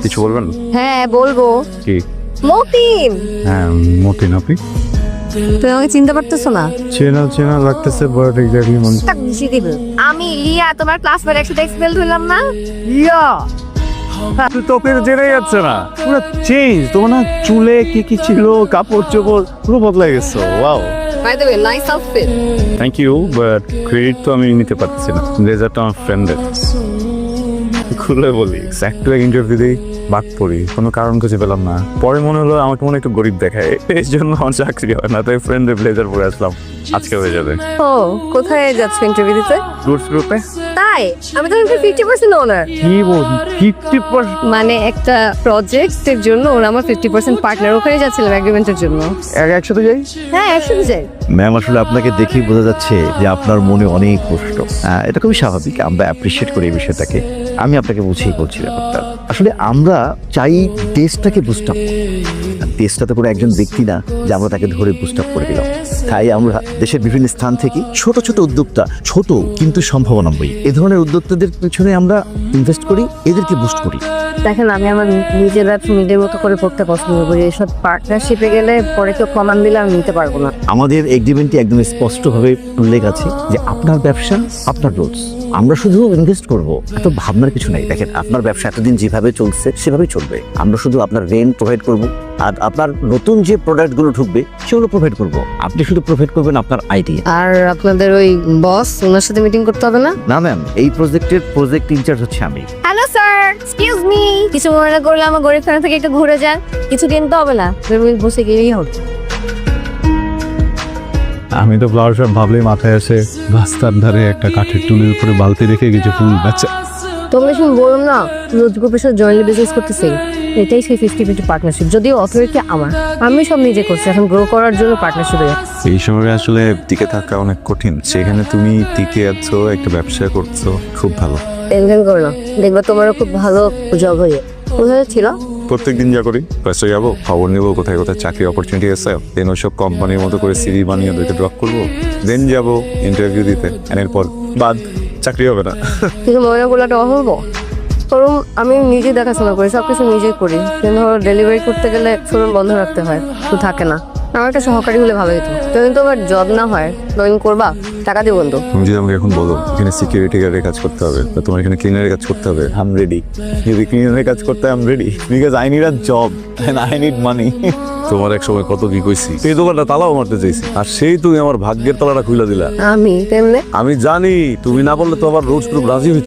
কিছু বলবেন? হ্যাঁ বলবো। কি? মতিন, হ্যাঁ মতিন, আপনি? তুই আমাকে চিনতে পারতেছো না? চেনা চেনা লাগতেছে, বাট এক্স্যাক্টলি মনে। তাক বুঝিয়ে দিব। আমি লিয়া, তোমার ক্লাসমেট, একসাথে এক্সপেল হইলাম না? লিয়া তুই তোকে জেনে যাচ্ছে না, পুরো চেঞ্জ। তোমার না চুলে কি কি ছিল, কাপড় চোপড় পুরো বদলে গেছে। Wow, by the way nice outfit. Thank you, but credit তো আমি নিতে পারছি না। রেজাল্টটা আমার ফ্রেন্ডের। খুলে বলি, একটু ইন্টারভিউ দিই, বাদ পড়ি, কোনো কারণ খুঁজে পেলাম না। পরে মনে হলো আমাকে মনে একটু গরিব দেখায়, এই জন্য আমার চাকরি হয় না। তাই ফ্রেন্ডের ব্লেজার পরে আসলাম, আজকে হয়ে যাবে। ও কোথায় যাচ্ছ ইন্টারভিউ দিতে? গুডস গ্রুপে। তাই আমি তো 50% ওনার। কি বল, 50%? মানে একটা প্রজেক্টের জন্য ওরা আমার 50% পার্টনার। ওখানে যাচ্ছিলাম এগ্রিমেন্টের জন্য। একসাথে যাই? হ্যাঁ একসাথে যাই। ম্যাম, আসলে আপনাকে দেখেই বোঝা যাচ্ছে যে আপনার মনে অনেক কষ্ট। এটা খুবই স্বাভাবিক, আমরা অ্যাপ্রিসিয়েট করি এই বিষয়টাকে। আমি আপনাকে বুঝিয়ে বলছি ব্যাপারটা। আসলে আমরা চাই দেশটাকে বুস্ট আপ। দেশটা তো কোনো একজন ব্যক্তি না যে আমরা তাকে ধরে বুস্ট আপ করে দিলাম। তাই আমরা দেশের বিভিন্ন স্থান থেকে ছোট ছোট উদ্যোক্তা, ছোট কিন্তু সম্ভাবনাময়ী এ ধরনের উদ্যোক্তাদের পিছনে আমরা ইনভেস্ট করি, এদেরকে বুস্ট করি। দেখেন, আমি আমার নিজের ব্যবসা নিজের মতো করে করতে পছন্দ করি। এসব পার্টনারশিপে গেলে পরে কেউ কমান দিলে আমি নিতে পারবো না। আমাদের এগ্রিমেন্টে একদম স্পষ্টভাবে উল্লেখ আছে যে আপনার ব্যবসা, আপনার রুলস। আমরা শুধু ইনভেস্ট করব, এত ভাবনার কিছু নাই। দেখেন, আপনার ব্যবসা এতদিন যেভাবে চলছে সেভাবেই চলবে। আমরা শুধু আপনার রেন্ট প্রোভাইড করব, আর আপনার নতুন যে প্রোডাক্টগুলো ঢুকবে সেগুলো প্রোভাইড করব। আপনি শুধু প্রোভাইড করবেন আপনার আইডিয়া। আর আপনাদের ওই বস, ওনার সাথে মিটিং করতে হবে না? না ম্যাম, এই প্রজেক্টের প্রজেক্ট ইনচার্জ হচ্ছে আমি। Hello sir, excuse me. কিছু মনে করলে আমার গরিব ফ্যান থেকে একটু ঘুরে যান। কিছু কিনতে হবে না, বসে গেলেই হবে। আমি তো ফ্লাওয়ার শপ ভাবলেই মাথায় আসে রাস্তার ধারে একটা কাঠের টুলের উপরে বালতি রেখে কিছু ফুল বেচা। তোমরা শুন বলুন না, রোজ গ্রুপের সাথে জয়েন্টলি বিজনেস করতেছি। এটাই সেই 50-50 পার্টনারশিপ। যদিও অথরিটি আমার, আমি সব নিজে করছি। এখন গ্রো করার জন্য পার্টনারশিপে। এই সময় আসলে টিকে থাকা অনেক কঠিন, সেখানে তুমি টিকে আছো, একটা ব্যবসা করছো, খুব ভালো। টেনশন করো না, দেখবা তোমারও খুব ভালো জব হয়ে। কোথায় ছিল? প্রত্যেকদিন যা করি, ফার্স্টে যাবো, খবর নেবো কোথায় কোথায় চাকরি অপরচুনিটি আছে, দেন ওইসব কোম্পানির মতো করে সিভি বানিয়ে ওদেরকে ড্রপ করবো, দেন যাবো ইন্টারভিউ দিতে, এরপর বাদ চাকরি হবে না। কিছু মনে করলে একটা অহর্ব। কারণ আমি নিজে দেখাশোনা করি, সবকিছু নিজেই করি। কিন্তু ডেলিভারি করতে গেলে শোরুম বন্ধ রাখতে হয়, তো থাকে না। আমার একটা সহকারী হলে ভালো হতো। তুমি তো আবার জব না হয় জয়েন করবা, টাকা দিয়ে বন্ধু। তুমি যদি আমাকে এখন বলো এখানে সিকিউরিটি গার্ডের কাজ করতে হবে, বা তোমার এখানে ক্লিনারের কাজ করতে হবে, আই এম রেডি। যদি ক্লিনারের কাজ করতে I am ready, because I need a job and I need money. তোমার এক সময় কত কি কইছি, সেই দোকানটা তালাও মারতে চাইছি, আর সেই তুমি আমার ভাগ্যের তালাটা খুলে দিলা। আমি তেমনি আমি জানি তুমি না বললে তো আবার রোজ গ্রুপ রাজি হইতো।